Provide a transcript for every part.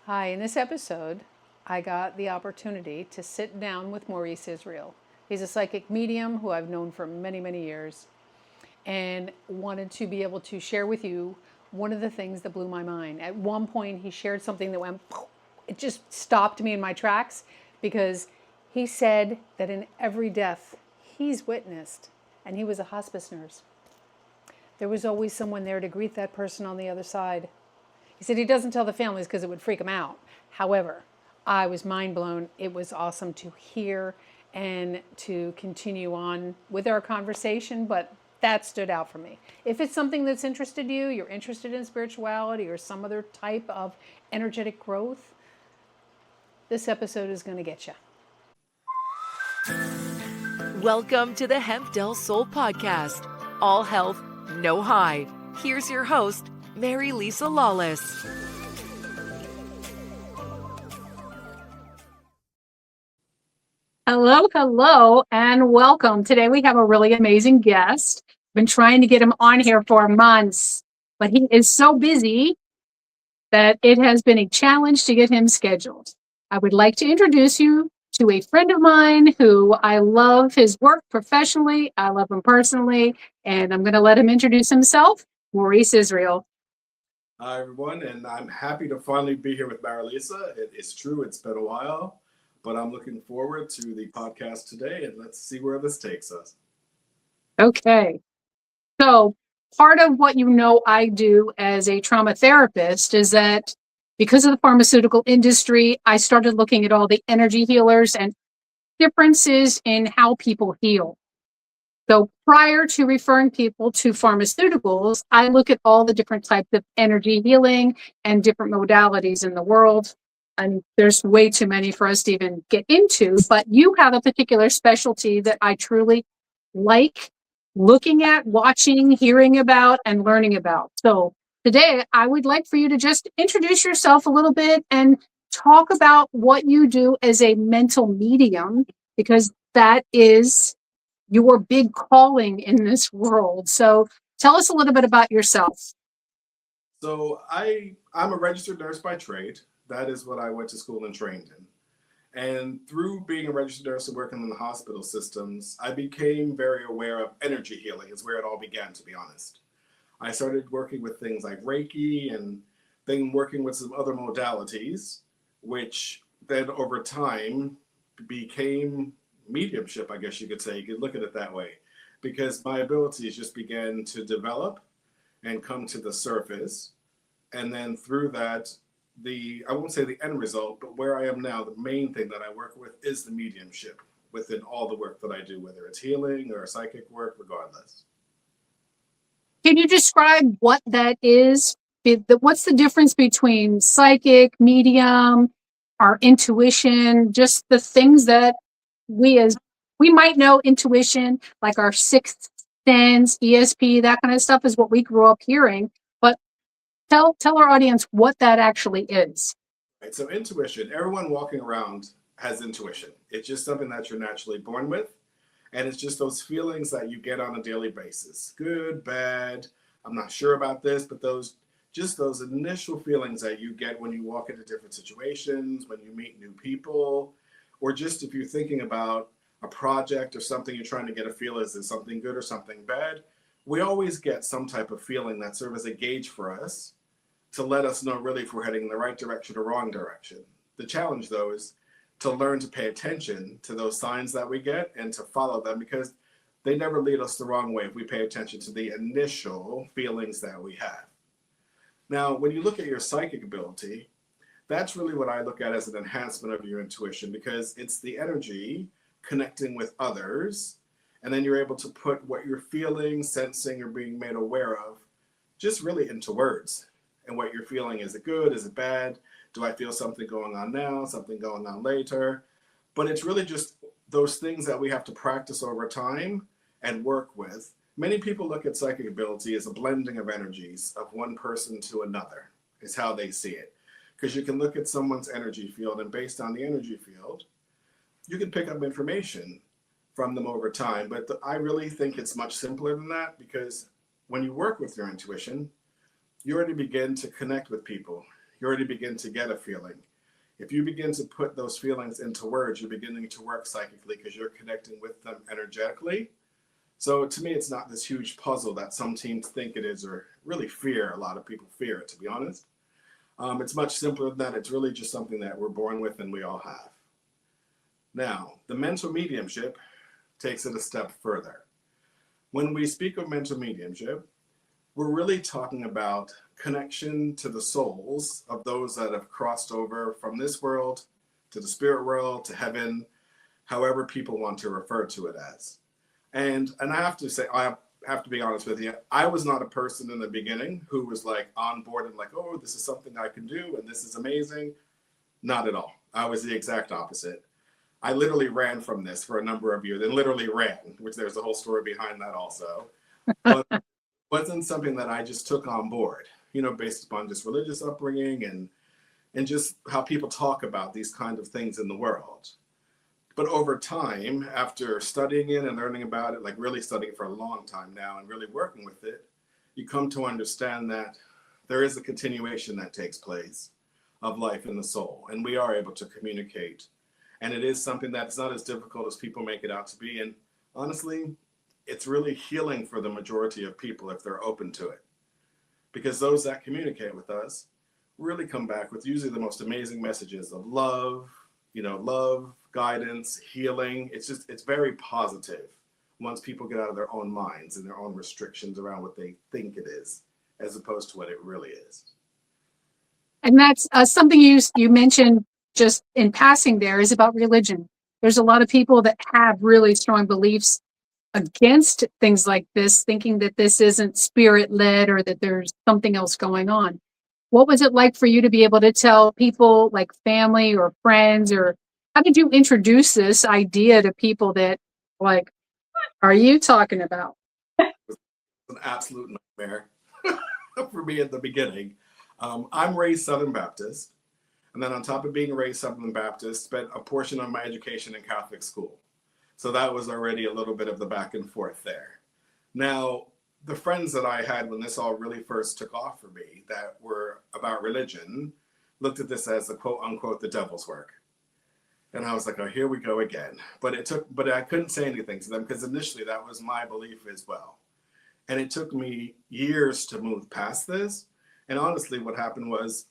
Hi, in this episode, I got the opportunity to sit down with Maurice Israel. He's a psychic medium who I've known for many, many years and wanted to be able to share with you one of the things that blew my mind. At one point, he shared something that went, it just stopped me in my tracks because he said that in every death he's witnessed, and he was a hospice nurse, there was always someone there to greet that person on the other side. He said he doesn't tell the families because it would freak him out. However, I was mind blown. It was awesome to hear and to continue on with our conversation, but that stood out for me. If it's something that's interested you, you're interested in spirituality or some other type of energetic growth, this episode is going to get you. Welcome to the Hemp Del Soul podcast. All health, no hide. Here's your host, Mary Lisa Lawless. Hello, and welcome. Today we have a really amazing guest. Been trying to get him on here for months, but he is so busy that it has been a challenge to get him scheduled. I would like to introduce you to a friend of mine who I love his work professionally. I love him personally, and I'm going to let him introduce himself, Maurice Israel. Hi, everyone, and I'm happy to finally be here with Marilisa. It is true, it's been a while, but I'm looking forward to the podcast today, and let's see where this takes us. Okay. So part of what I do as a trauma therapist is that because of the pharmaceutical industry, I started looking at all the energy healers and differences in how people heal. So prior to referring people to pharmaceuticals, I look at all the different types of energy healing and different modalities in the world. And there's way too many for us to even get into, but you have a particular specialty that I truly like looking at, watching, hearing about, and learning about. So today, I would like for you to just introduce yourself a little bit and talk about what you do as a mental medium, because that is your big calling in this world. So tell us a little bit about yourself. So I'm a registered nurse by trade. That is what I went to school and trained in. And through being a registered nurse and working in the hospital systems, I became very aware of energy healing. Is where it all began, to be honest. I started working with things like Reiki and then working with some other modalities, which then over time became mediumship, I guess you could say. You could look at it that way, because my abilities just began to develop and come to the surface. And then through that, I won't say the end result, but where I am now, the main thing that I work with is the mediumship within all the work that I do, whether it's healing or psychic work, regardless. Can you describe what that is? What's the difference between psychic, medium, our intuition, just the things that we might know intuition, like our sixth sense, ESP, that kind of stuff is what we grew up hearing. But tell our audience what that actually is. Right, so intuition, everyone walking around has intuition. It's just something that you're naturally born with. And it's just those feelings that you get on a daily basis. Good, bad, I'm not sure about this, but those initial feelings that you get when you walk into different situations, when you meet new people, or just if you're thinking about a project or something you're trying to get a feel, is it something good or something bad? We always get some type of feeling that serves as a gauge for us to let us know really if we're heading in the right direction or wrong direction. The challenge, though, is to learn to pay attention to those signs that we get and to follow them, because they never lead us the wrong way if we pay attention to the initial feelings that we have. Now, when you look at your psychic ability, that's really what I look at as an enhancement of your intuition, because it's the energy connecting with others, and then you're able to put what you're feeling, sensing, or being made aware of just really into words. And what you're feeling, is it good, is it bad? Do I feel something going on now, something going on later? But it's really just those things that we have to practice over time and work with. Many people look at psychic ability as a blending of energies of one person to another, is how they see it. Because you can look at someone's energy field, and based on the energy field, you can pick up information from them over time. But I really think it's much simpler than that, because when you work with your intuition, you already begin to connect with people. you already begin to get a feeling. If you begin to put those feelings into words, you're beginning to work psychically because you're connecting with them energetically. So to me, it's not this huge puzzle that some teams think it is, or really fear. A lot of people fear it, to be honest. It's much simpler than that. It's really just something that we're born with and we all have. Now, the mental mediumship takes it a step further. When we speak of mental mediumship, we're really talking about connection to the souls of those that have crossed over from this world to the spirit world to heaven, however people want to refer to it as. And I have to say, I have to be honest with you, I was not a person in the beginning who was like on board and like, oh, this is something I can do and this is amazing. Not at all. I was the exact opposite. I literally ran from this for a number of years and literally ran, which there's a whole story behind that also. But wasn't something that I just took on board, you know, based upon just religious upbringing and just how people talk about these kind of things in the world. But over time, after studying it and learning about it, like really studying it for a long time now and really working with it, you come to understand that there is a continuation that takes place of life in the soul, and we are able to communicate. And it is something that's not as difficult as people make it out to be. And honestly, it's really healing for the majority of people if they're open to it. Because those that communicate with us really come back with usually the most amazing messages of love, you know, love, guidance, healing. It's very positive once people get out of their own minds and their own restrictions around what they think it is, as opposed to what it really is. And that's something you mentioned just in passing there is about religion. There's a lot of people that have really strong beliefs against things like this, thinking that this isn't spirit led or that there's something else going on. What was it like for you to be able to tell people like family or friends, or how did you introduce this idea to people that like, what are you talking about? It's an absolute nightmare for me at the beginning. I'm raised Southern Baptist. And then on top of being raised Southern Baptist, spent a portion of my education in Catholic school. So that was already a little bit of the back and forth there. Now, the friends that I had when this all really first took off for me that were about religion looked at this as the quote unquote the devil's work. And I was like, oh, here we go again. But I couldn't say anything to them because initially that was my belief as well. And it took me years to move past this. And honestly, what happened was,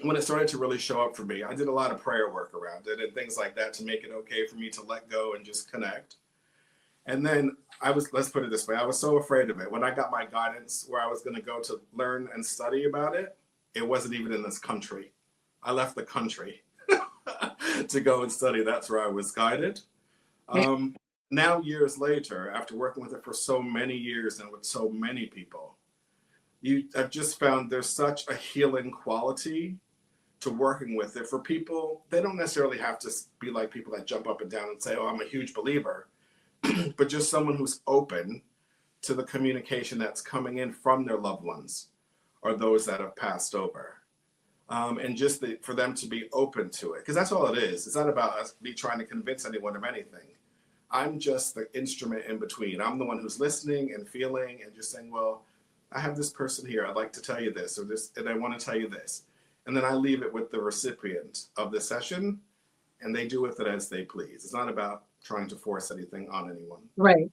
when it started to really show up for me, I did a lot of prayer work around it and things like that to make it okay for me to let go and just connect. And then let's put it this way, I was so afraid of it. When I got my guidance where I was going to go to learn and study about it, it wasn't even in this country. I left the country to go and study. That's where I was guided. Now, years later, after working with it for so many years and with so many people, I've just found there's such a healing quality to working with it for people. They don't necessarily have to be like people that jump up and down and say, oh, I'm a huge believer, but just someone who's open to the communication that's coming in from their loved ones or those that have passed over. And just for them to be open to it, because that's all it is. It's not about me trying to convince anyone of anything. I'm just the instrument in between. I'm the one who's listening and feeling and just saying, well, I have this person here. I'd like to tell you this or this, and I want to tell you this. And then I leave it with the recipient of the session, and they do with it as they please. It's not about trying to force anything on anyone. Right.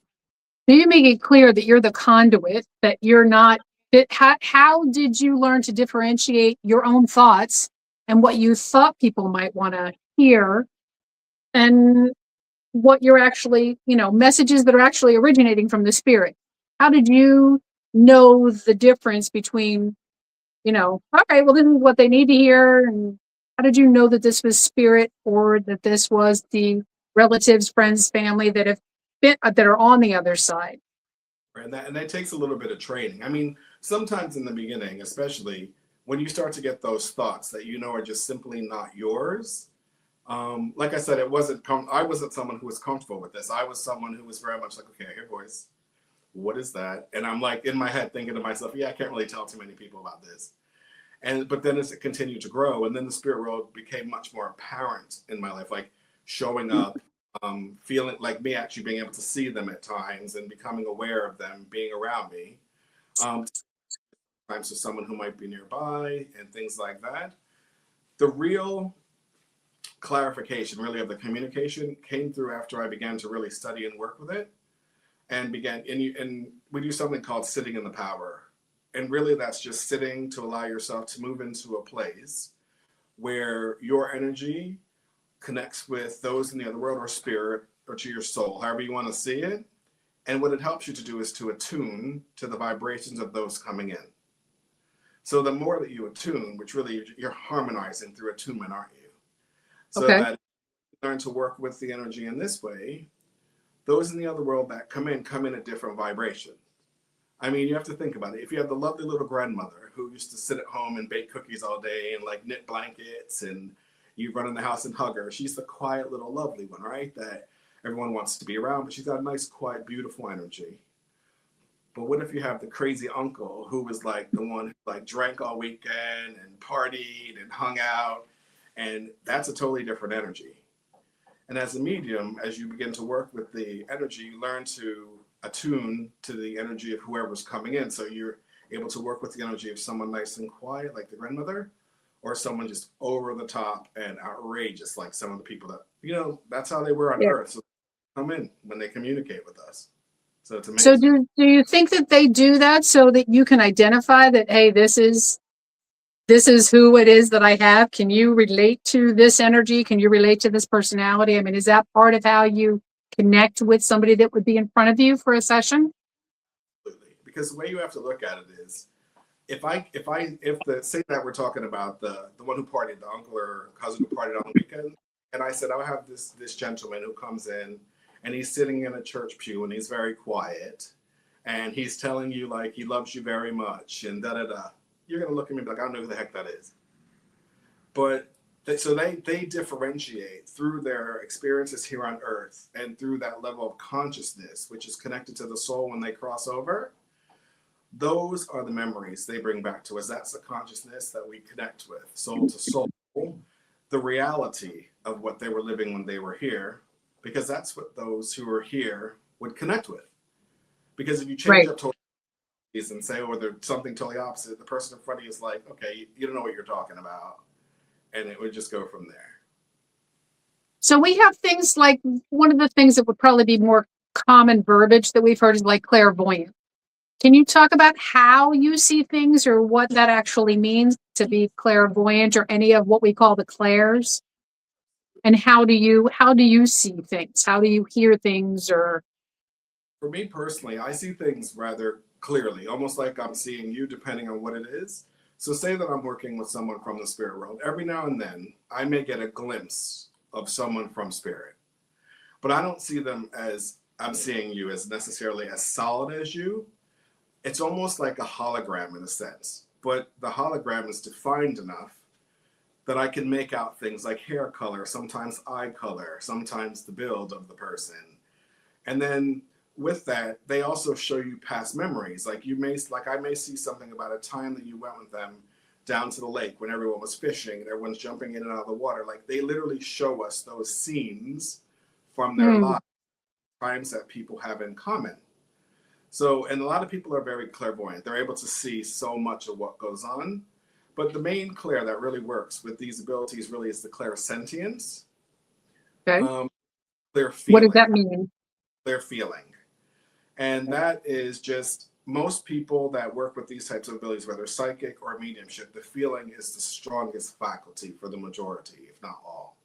So you make it clear that you're the conduit, that you're not. How did you learn to differentiate your own thoughts and what you thought people might want to hear and what you're actually, messages that are actually originating from the spirit? How did you know the difference between, okay, well, this is what they need to hear? And how did you know that this was spirit or that this was the relatives, friends, family that are on the other side? And that takes a little bit of training. I mean, sometimes in the beginning, especially when you start to get those thoughts that are just simply not yours. Like I said, I wasn't someone who was comfortable with this. I was someone who was very much like, okay, I hear voice. What is that? And I'm like in my head thinking to myself, yeah, I can't really tell too many people about this. But then as it continued to grow, and then the spirit world became much more apparent in my life, like showing up, feeling like me actually being able to see them at times and becoming aware of them being around me. to someone who might be nearby and things like that. The real clarification really of the communication came through after I began to really study and work with it, and we do something called sitting in the power. And really that's just sitting to allow yourself to move into a place where your energy connects with those in the other world or spirit or to your soul, however you want to see it. And what it helps you to do is to attune to the vibrations of those coming in. So the more that you attune, which really you're harmonizing through attunement, aren't you? So that you learn to work with the energy in this way, those in the other world that come in at different vibrations. I mean, you have to think about it. If you have the lovely little grandmother who used to sit at home and bake cookies all day and like knit blankets, and you run in the house and hug her, she's the quiet little lovely one, right? That everyone wants to be around, but she's got a nice, quiet, beautiful energy. But what if you have the crazy uncle who was like the one who like drank all weekend and partied and hung out, and that's a totally different energy. And as a medium, as you begin to work with the energy, you learn to attune to the energy of whoever's coming in. So you're able to work with the energy of someone nice and quiet, like the grandmother, or someone just over the top and outrageous, like some of the people that, you know, that's how they were on Earth. So they come in when they communicate with us. So it's amazing. So do you think that they do that so that you can identify that, hey, this is who it is that I have? Can you relate to this energy? Can you relate to this personality? I mean, is that part of how you connect with somebody that would be in front of you for a session? Absolutely. Because the way you have to look at it is, if say that we're talking about the one who partied, the uncle or cousin who partied on the weekend, and I said, I'll have this gentleman who comes in and he's sitting in a church pew and he's very quiet and he's telling you like he loves you very much and da da da. You're gonna look at me and be like, I don't know who the heck that is. But they differentiate through their experiences here on Earth and through that level of consciousness, which is connected to the soul when they cross over. Those are the memories they bring back to us. That's the consciousness that we connect with, soul to soul, the reality of what they were living when they were here, because that's what those who are here would connect with. Because if you change up totally and say, oh, they're something totally opposite, the person in front of you is like, okay, you don't know what you're talking about. And it would just go from there. So we have things like, one of the things that would probably be more common verbiage that we've heard is like clairvoyant. Can you talk about how you see things or what that actually means to be clairvoyant, or any of what we call the clairs? And how do you see things? How do you hear things? Or for me personally, I see things rather clearly, almost like I'm seeing you, depending on what it is. So say that I'm working with someone from the spirit world. Every now and then, I may get a glimpse of someone from spirit. But I don't see them as, I'm seeing you as necessarily as solid as you. It's almost like a hologram in a sense. But the hologram is defined enough that I can make out things like hair color, sometimes eye color, sometimes the build of the person. And then with that, they also show you past memories. Like I may see something about a time that you went with them down to the lake when everyone was fishing and everyone's jumping in and out of the water. Like they literally show us those scenes from their lives, times that people have in common. So, and a lot of people are very clairvoyant. They're able to see so much of what goes on. But the main clair that really works with these abilities really is the clairsentience. okay. Clear feeling. What does that mean? Clear feeling. And that is just, most people that work with these types of abilities, whether psychic or mediumship, the feeling is the strongest faculty for the majority, if not all.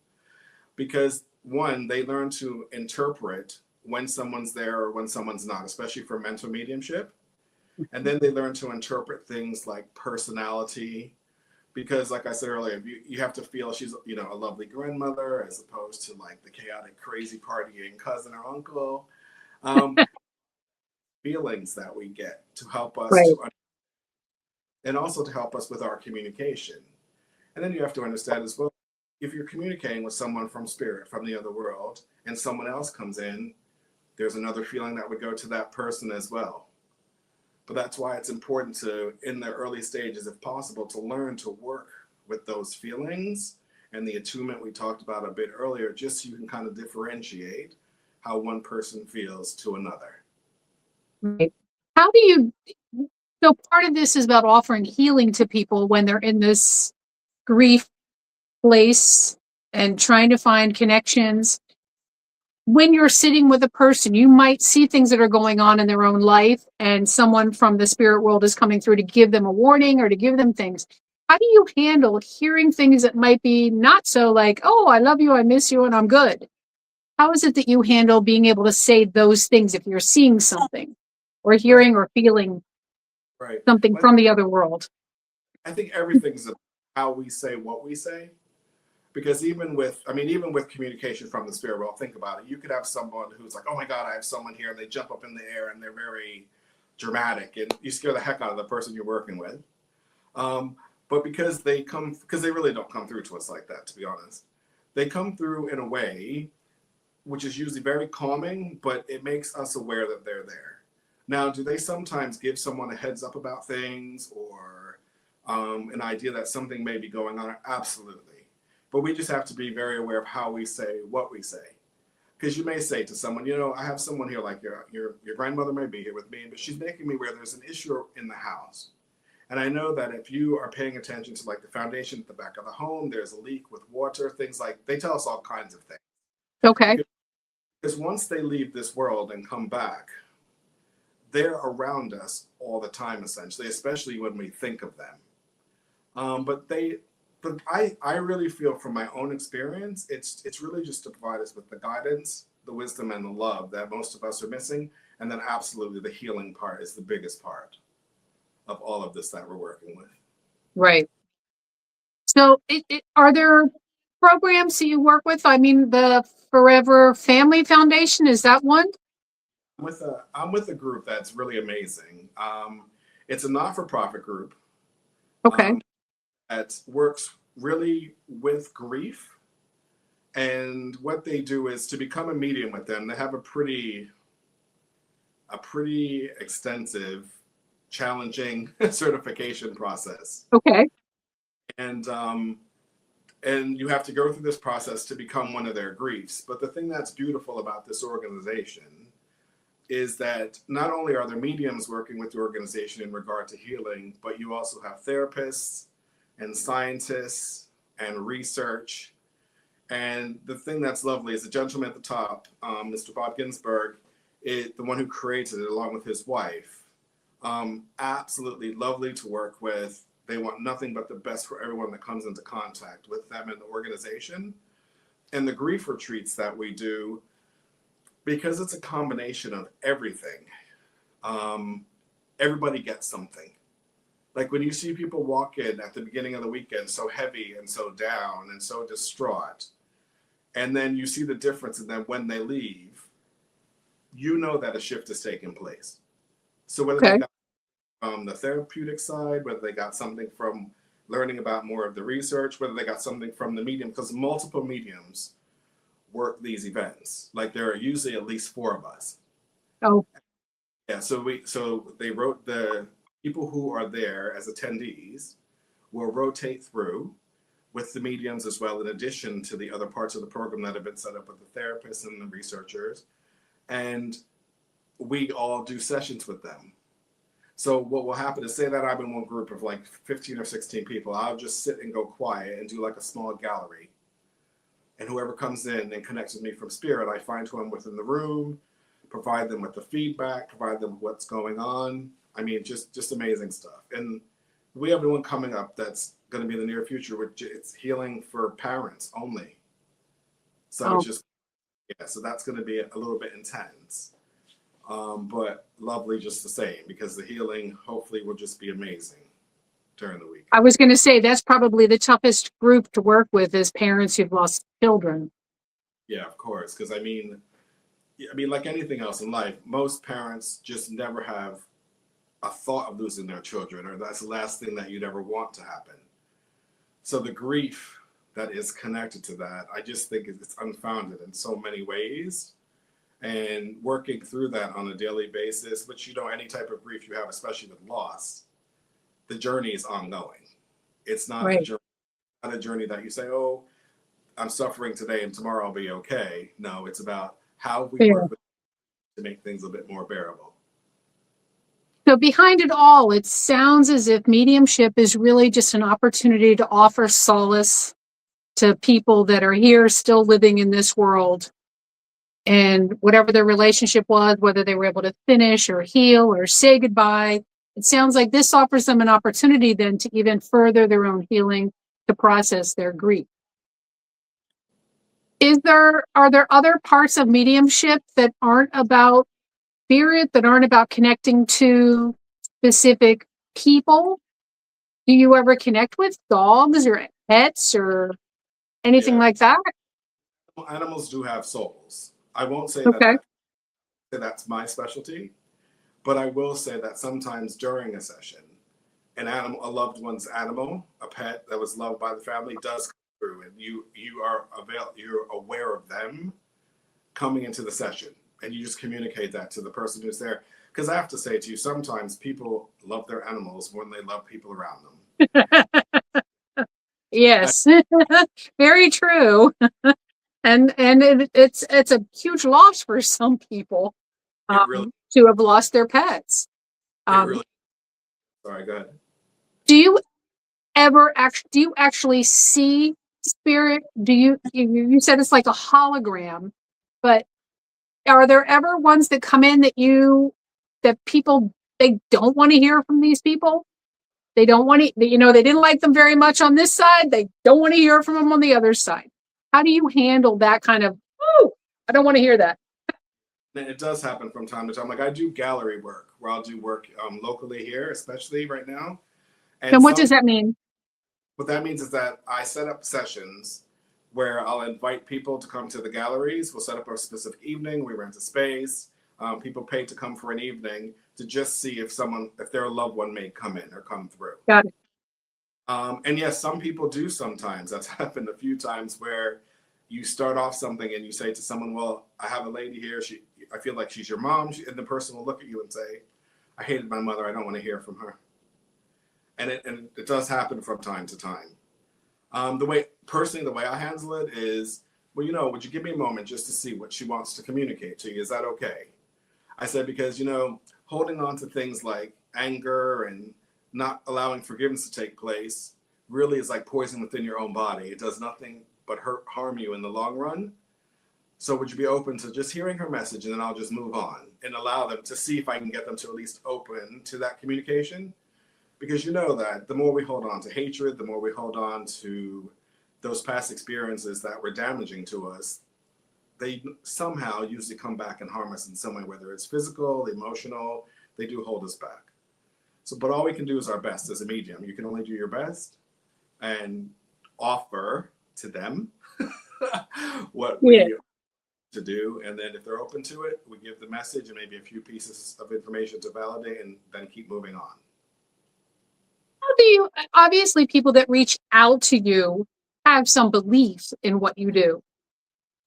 Because one, they learn to interpret when someone's there or when someone's not, especially for mental mediumship. And then they learn to interpret things like personality, because like I said earlier, you have to feel she's, you know, a lovely grandmother as opposed to like the chaotic, crazy partying cousin or uncle. Feelings that we get to help us and also to help us with our communication. And then you have to understand as well, if you're communicating with someone from spirit, from the other world, and someone else comes in, there's another feeling that would go to that person as well. But that's why it's important to, in the early stages, if possible, to learn to work with those feelings and the attunement we talked about a bit earlier, just so you can kind of differentiate how one person feels to another. Right. How do you, So part of this is about offering healing to people when they're in this grief place and trying to find connections. When you're sitting with a person, you might see things that are going on in their own life, and someone from the spirit world is coming through to give them a warning or to give them things. How do you handle hearing things that might be not so like, oh, I love you, I miss you, and I'm good? How is it that you handle being able to say those things if you're seeing something or Right, hearing or feeling right. something Well, from the other world? I think everything's about how we say what we say. Because even with communication from the spirit world, think about it. You could have someone who's like, oh my God, I have someone here, and they jump up in the air and they're very dramatic, and you scare the heck out of the person you're working with. But because they really don't come through to us like that, to be honest. They come through in a way which is usually very calming, but it makes us aware that they're there. Now, do they sometimes give someone a heads up about things or an idea that something may be going on? Absolutely. But we just have to be very aware of how we say what we say. Because you may say to someone, I have someone here, like your grandmother may be here with me, but she's making me aware there's an issue in the house. And I know that if you are paying attention to like the foundation at the back of the home, there's a leak with water, things like, they tell us all kinds of things. Okay. Because once they leave this world and come back, they're around us all the time, essentially, especially when we think of them. But I really feel from my own experience, it's really just to provide us with the guidance, the wisdom, and the love that most of us are missing. And then absolutely the healing part is the biggest part of all of this that we're working with. Right. So are there programs that you work with? I mean, the Forever Family Foundation, is that one? I'm with a group that's really amazing. It's a not-for-profit group Okay. that works really with grief. And what they do is to become a medium with them, they have a pretty extensive, challenging certification process. Okay. And you have to go through this process to become one of their griefs. But the thing that's beautiful about this organization is that not only are there mediums working with the organization in regard to healing, but you also have therapists and scientists and research. And the thing that's lovely is the gentleman at the top, Mr. Bob Ginsberg, the one who created it along with his wife. Absolutely lovely to work with. They want nothing but the best for everyone that comes into contact with them and the organization. And the grief retreats that we do, because it's a combination of everything, everybody gets something. Like when you see people walk in at the beginning of the weekend so heavy and so down and so distraught, and then you see the difference in them when they leave, you know that a shift has taken place. So whether they got from the therapeutic side, whether they got something from learning about more of the research, whether they got something from the medium, because multiple mediums work these events. Like there are usually at least 4 of us. Oh. Yeah, so they wrote, the people who are there as attendees will rotate through with the mediums as well, in addition to the other parts of the program that have been set up with the therapists and the researchers. And we all do sessions with them. So what will happen is, say that I'm in one group of like 15 or 16 people, I'll just sit and go quiet and do like a small gallery. And whoever comes in and connects with me from spirit, I find who I'm within the room, provide them with the feedback, provide them with what's going on. I mean, just amazing stuff. And we have one coming up that's going to be in the near future, which it's healing for parents only. So it's just, yeah, so that's going to be a little bit intense, but lovely just the same, because the healing hopefully will just be amazing during the week. I was going to say that's probably the toughest group to work with, is parents who've lost children. Yeah, of course. Because I mean, like anything else in life, most parents just never have a thought of losing their children, or that's the last thing that you'd ever want to happen. So the grief that is connected to that, I just think it's unfounded in so many ways. And working through that on a daily basis, which, any type of grief you have, especially with loss, the journey is ongoing. It's not a journey that you say, oh, I'm suffering today and tomorrow I'll be okay. No, it's about how we work with to make things a bit more bearable. So behind it all, it sounds as if mediumship is really just an opportunity to offer solace to people that are here still living in this world. And whatever their relationship was, whether they were able to finish or heal or say goodbye, it sounds like this offers them an opportunity then to even further their own healing, to process their grief. Are there other parts of mediumship that aren't about spirit, that aren't about connecting to specific people? Do you ever connect with dogs or pets or anything Yeah, like that? animals do have souls. I won't say Okay. that's my specialty, but I will say that sometimes during a session, a loved one's animal, a pet that was loved by the family, does come through, and you're aware of them coming into the session, and you just communicate that to the person who's there. Because I have to say to you, sometimes people love their animals more than they love people around them. Yes. Very true. And it's a huge loss for some people, It really, to have lost their pets. it Um, really. Sorry, go ahead. do you do you actually see spirit? You said it's like a hologram, but are there ever ones that come in that people, they don't want to hear from these people? They don't want to, they didn't like them very much on this side. They don't want to hear from them on the other side. How do you handle that kind of, oh, I don't want to hear that? And it does happen from time to time. Like I do gallery work where I'll do work locally here, especially right now. And And what does that mean? what that means is that I set up sessions where I'll invite people to come to the galleries. We'll set up a specific evening. We rent a space. People pay to come for an evening to just see if their loved one may come in or come through. Got it. And yes, some people do sometimes. That's happened a few times where you start off something and you say to someone, well, I have a lady here. I feel like she's your mom. And the person will look at you and say, I hated my mother. I don't want to hear from her. And it does happen from time to time. The way I handle it is, well, would you give me a moment just to see what she wants to communicate to you? Is that okay? I said, because, holding on to things like anger and not allowing forgiveness to take place really is like poison within your own body. It does nothing but harm you in the long run. So would you be open to just hearing her message, and then I'll just move on and allow them to see if I can get them to at least open to that communication? Because you know that the more we hold on to hatred, the more we hold on to those past experiences that were damaging to us, they somehow usually come back and harm us in some way, whether it's physical, emotional, they do hold us back. So, but all we can do is our best as a medium. You can only do your best and offer to them what Yeah. we to do. And then if they're open to it, we give the message and maybe a few pieces of information to validate and then keep moving on. How do you, obviously people that reach out to you have some belief in what you do.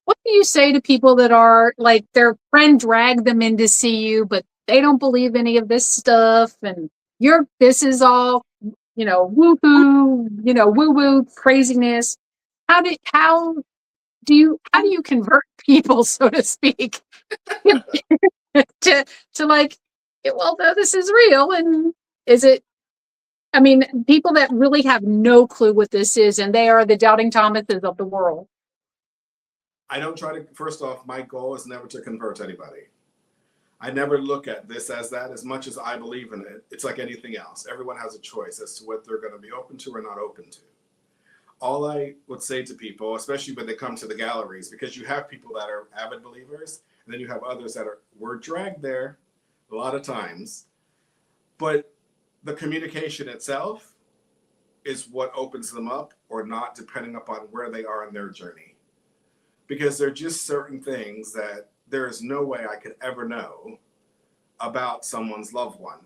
What do you say to people that are like their friend dragged them in to see you, but they don't believe any of this stuff, and this is all, woo-hoo, woo-woo craziness. How do you convert people, so to speak, to like, well, no, this is real, and is it, I mean, people that really have no clue what this is, and they are the doubting Thomases of the world. I don't try to, first off, my goal is never to convert anybody. I never look at this as that. As much as I believe in it, it's like anything else. Everyone has a choice as to what they're going to be open to or not open to. All I would say to people, especially when they come to the galleries, because you have people that are avid believers, and then you have others that were dragged there a lot of times. But the communication itself is what opens them up or not, depending upon where they are in their journey. Because there are just certain things that there is no way I could ever know about someone's loved one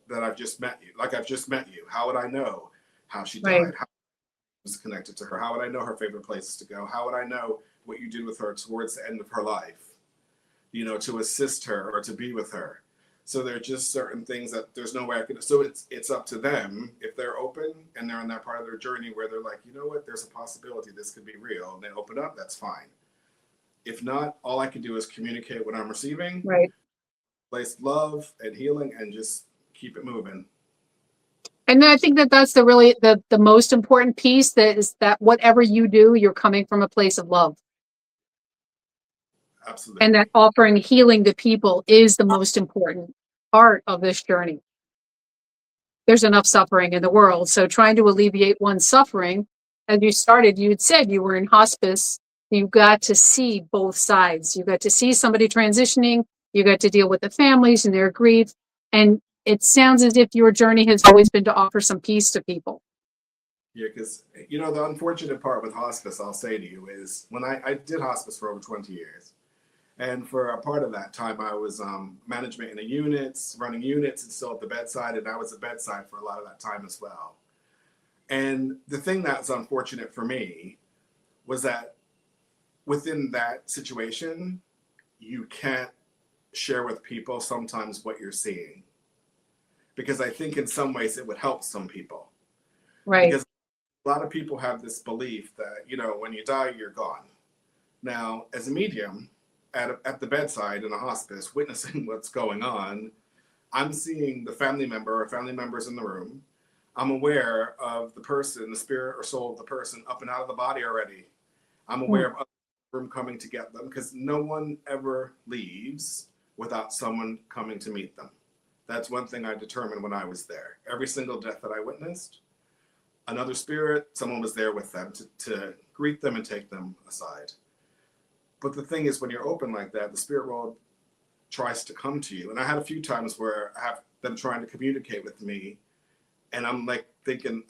that I've just met you. Like I've just met you. How would I know how she Right. died? How was connected to her? How would I know her favorite places to go? How would I know what you did with her towards the end of her life? To assist her or to be with her. So there are just certain things that there's no way I could. So it's up to them if they're open and they're in that part of their journey where they're like, you know what, there's a possibility this could be real, and they open up. That's fine. If not, all I can do is communicate what I'm receiving, Right. place love and healing, and just keep it moving. And I think that that's the most important piece, that is that whatever you do, you're coming from a place of love. Absolutely. And that offering healing to people is the most important part of this journey. There's enough suffering in the world. So trying to alleviate one's suffering, as you started, you had said you were in hospice. You got to see both sides. You got to see somebody transitioning. You got to deal with the families and their grief. And it sounds as if your journey has always been to offer some peace to people. Yeah, because, the unfortunate part with hospice, I'll say to you, is when I did hospice for over 20 years. And for a part of that time, I was management in the units, running units, and still at the bedside. And I was at bedside for a lot of that time as well. And the thing that's unfortunate for me was that within that situation, you can't share with people sometimes what you're seeing. Because I think in some ways it would help some people. Right. Because a lot of people have this belief that, when you die, you're gone. Now, as a medium, at the bedside in a hospice, witnessing what's going on, I'm seeing the family member or family members in the room. I'm aware of the person, the spirit or soul of the person up and out of the body already. I'm aware of the room coming to get them, because no one ever leaves without someone coming to meet them. That's one thing I determined when I was there. Every single death that I witnessed, another spirit, someone was there with them to greet them and take them aside. But the thing is, when you're open like that, the spirit world tries to come to you. And I had a few times where I have them trying to communicate with me. And I'm like thinking,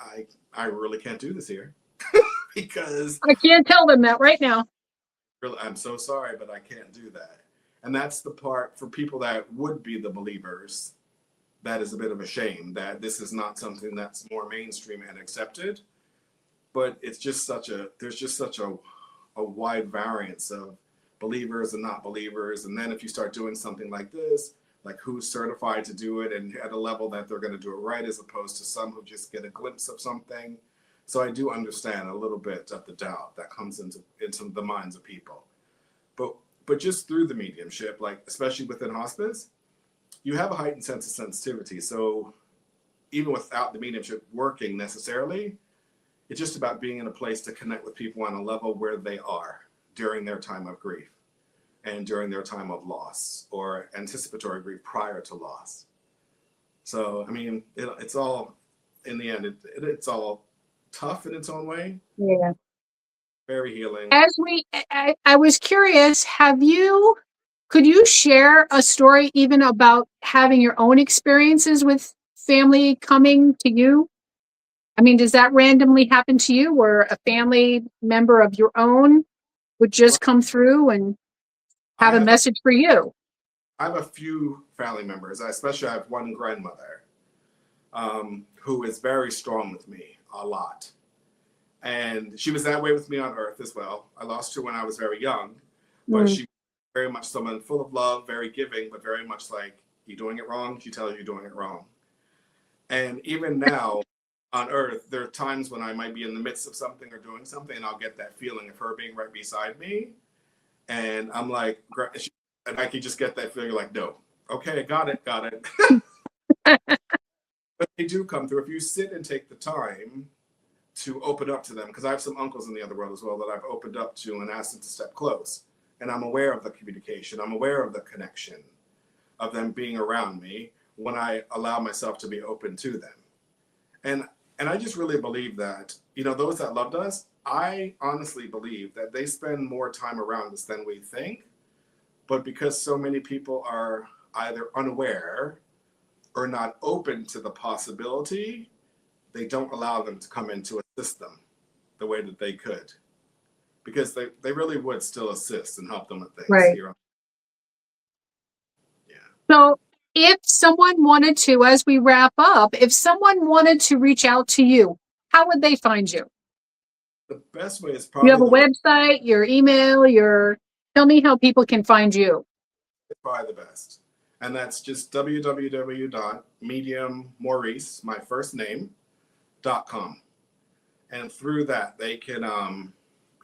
I really can't do this here. Because I can't tell them that right now. I'm so sorry, but I can't do that. And that's the part for people that would be the believers. That is a bit of a shame that this is not something that's more mainstream and accepted. But it's just there's just such a wide variance of believers and not believers. And then if you start doing something like this, like who's certified to do it and at a level that they're going to do it right, as opposed to some who just get a glimpse of something. So I do understand a little bit of the doubt that comes into the minds of people. But just through the mediumship, like especially within hospice, you have a heightened sense of sensitivity. So even without the mediumship working necessarily, it's just about being in a place to connect with people on a level where they are during their time of grief and during their time of loss or anticipatory grief prior to loss. So, I mean, it's all, in the end, it's all tough in its own way. Yeah. Very healing. I was curious, could you share a story even about having your own experiences with family coming to you? I mean, does that randomly happen to you, where a family member of your own would just come through and have a message for you? I have a few family members. I especially have one grandmother who is very strong with me a lot. And she was that way with me on earth as well. I lost her when I was very young, but she was very much someone full of love, very giving, but very much like, you're doing it wrong. She tells you you're doing it wrong. And even now on earth, there are times when I might be in the midst of something or doing something, and I'll get that feeling of her being right beside me. And I'm like, and I can just get that feeling like, no, okay, got it. But they do come through. If you sit and take the time to open up to them, because I have some uncles in the other world as well that I've opened up to and asked them to step close. And I'm aware of the communication. I'm aware of the connection of them being around me when I allow myself to be open to them. And I just really believe that, those that loved us, I honestly believe that they spend more time around us than we think. But because so many people are either unaware or not open to the possibility, they don't allow them to come into a system the way that they could. Because they really would still assist and help them with things. Right. Yeah. So if someone wanted to, as we wrap up, if someone wanted to reach out to you, how would they find you? The best way is probably You have a website, your email, tell me how people can find you. It's probably the best. And that's just www.mediummaurice, my first name, .com. And through that, they can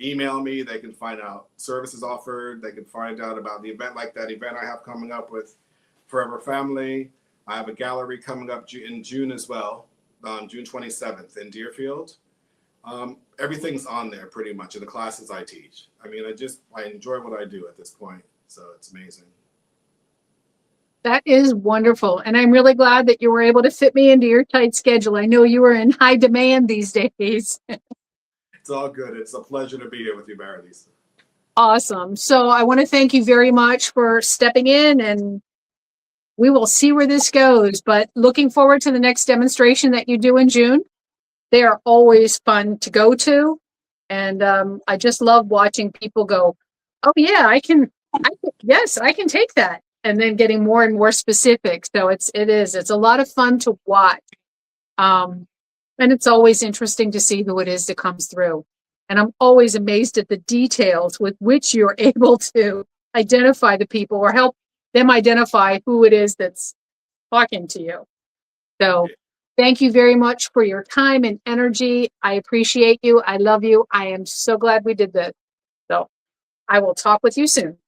email me. They can find out services offered. They can find out about the event, like that event I have coming up with Forever Family. I have a gallery coming up in June as well, June 27th in Deerfield. Everything's on there pretty much in the classes I teach. I mean, I enjoy what I do at this point, so it's amazing. That is wonderful. And I'm really glad that you were able to fit me into your tight schedule. I know you are in high demand these days. It's all good. It's a pleasure to be here with you, Marilisa. Awesome. So I want to thank you very much for stepping in, and we will see where this goes. But looking forward to the next demonstration that you do in June. They are always fun to go to. And I just love watching people go, oh, yeah, yes, I can take that. And then getting more and more specific. So it's a lot of fun to watch. And it's always interesting to see who it is that comes through. And I'm always amazed at the details with which you're able to identify the people or help them identify who it is that's talking to you. So thank you very much for your time and energy. I appreciate you. I love you. I am so glad we did this. So I will talk with you soon.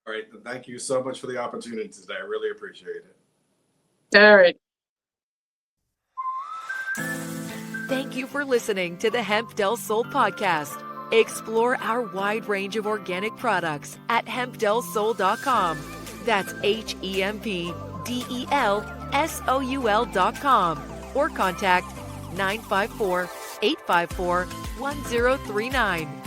All right. Thank you so much for the opportunity today. I really appreciate it. All right. Thank you for listening to the Hemp Del Soul podcast. Explore our wide range of organic products at hempdelsoul.com. That's HEMPDELSOUL.com, or contact 954-854-1039.